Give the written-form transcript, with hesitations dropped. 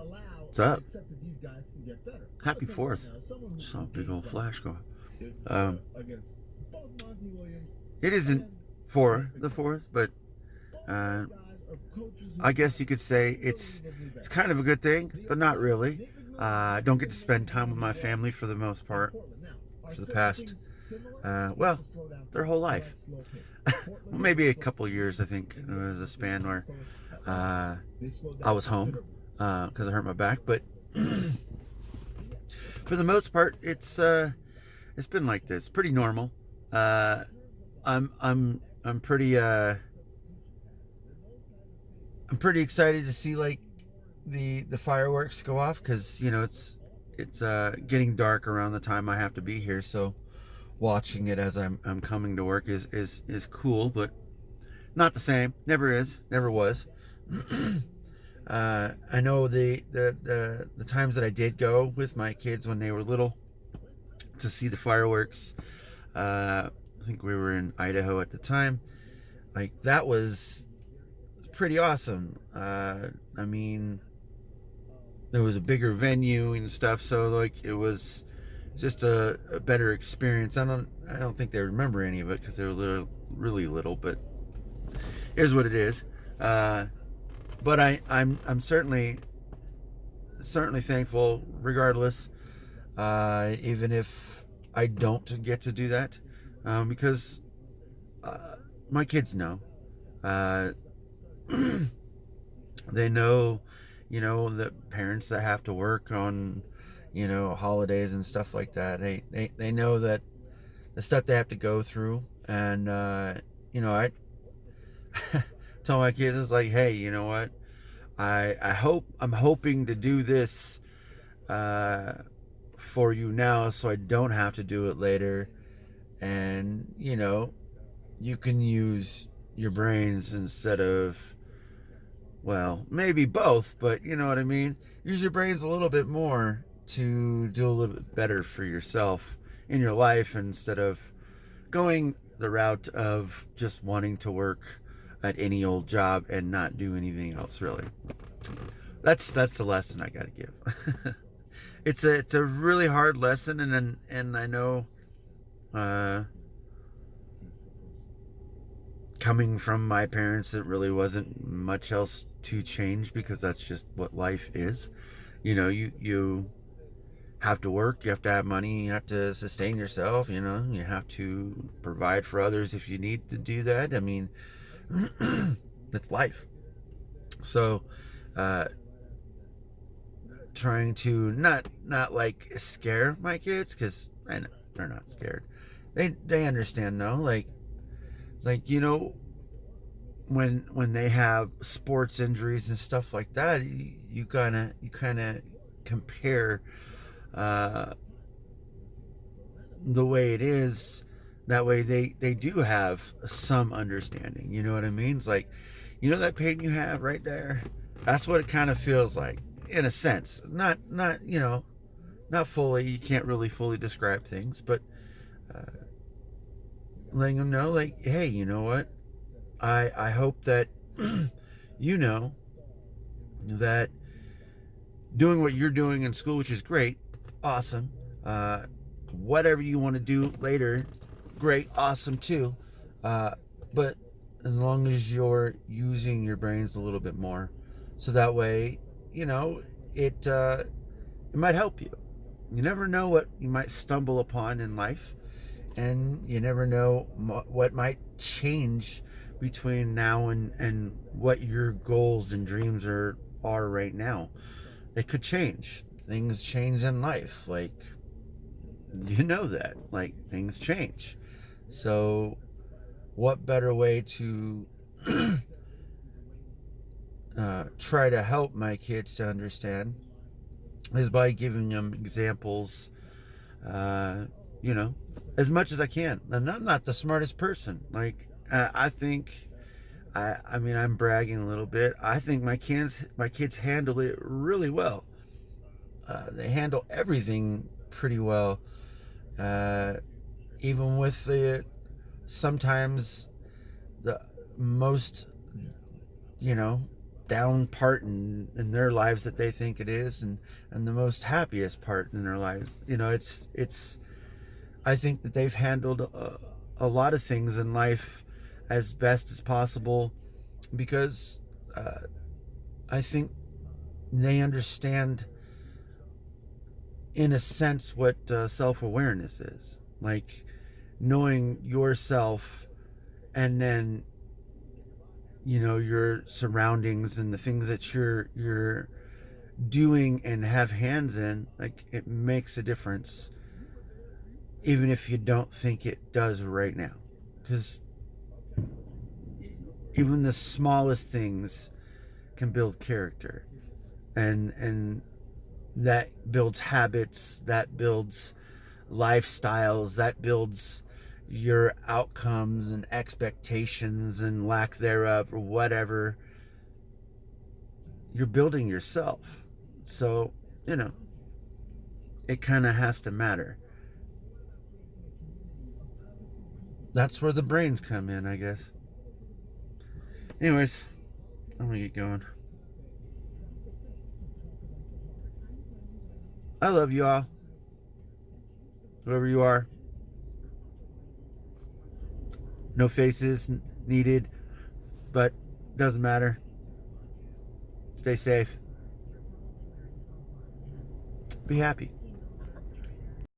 What's up? Happy 4th. Saw a big old flash go off. It isn't for the 4th, but uh, I guess you could say it's kind of a good thing, but not really. I don't get to spend time with my family for the most part for the past, well, their whole life. Well, maybe a couple years, I think. There was a span where I was home because I hurt my back, but for the most part, it's been like this, pretty normal. Uh, I'm pretty I'm pretty excited to see like the fireworks go off because it's getting dark around the time I have to be here, so watching it as I'm coming to work is cool, but not the same. Never is, never was. I know the times that I did go with my kids when they were little to see the fireworks. I think we were in Idaho at the time. Like that was pretty awesome. I mean, there was a bigger venue and stuff, so like it was just a better experience. I don't think they remember any of it because they were really little, but it is what it is. But I'm certainly thankful, regardless, even if I don't get to do that, because my kids know. They know, the parents that have to work on, holidays and stuff like that. They know that the stuff they have to go through, and I tell my kids, it's like, hey, you know what? I'm hoping to do this for you now, so I don't have to do it later, and you can use your brains instead of, well, maybe both, but you know what I mean. Use your brains a little bit more to do a little bit better for yourself in your life instead of going the route of just wanting to work at any old job and not do anything else, really. That's the lesson I gotta give. It's a really hard lesson, and I know, coming from my parents, it really wasn't much else to change because that's just what life is. You have to work, you have to have money, you have to sustain yourself, you have to provide for others if you need to do that. I mean, that's life. So, trying to not like scare my kids, because I know they're not scared. They understand though. Like when they have sports injuries and stuff like that, you kind of compare the way it is. That way they do have some understanding. You know what I mean? It's like, that pain you have right there. That's what it kind of feels like, in a sense. Not not fully. You can't really fully describe things, but letting them know, like, hey, you know what? I hope that you know that doing what you're doing in school, which is great, awesome. Whatever you want to do later, great, awesome too. But as long as you're using your brains a little bit more, so that way, it might help you. You never know what you might stumble upon in life, and you never know what might change between now and what your goals and dreams are right now. It could change. Things change in life, like, that, like, things change. So what better way to try to help my kids to understand is by giving them examples, as much as I can. And I'm not the smartest person. Like, I think, I mean, I'm bragging a little bit. I think my kids handle it really well. They handle everything pretty well, even with sometimes the most, down part in their lives that they think it is, and the most happiest part in their lives. You know, it's I think that they've handled a lot of things in life as best as possible because I think they understand, in a sense, what self-awareness is. Like knowing yourself, and then, you know, your surroundings and the things that you're doing and have hands in. Like, it makes a difference, even if you don't think it does right now, because even the smallest things can build character, and that builds habits, that builds lifestyles, that builds your outcomes and expectations and lack thereof, or whatever. You're building yourself. So, you know, it kind of has to matter. That's where the brains come in, I guess. Anyways, I'm gonna get going. I love you all, whoever you are. No faces needed, but doesn't matter. Stay safe. Be happy.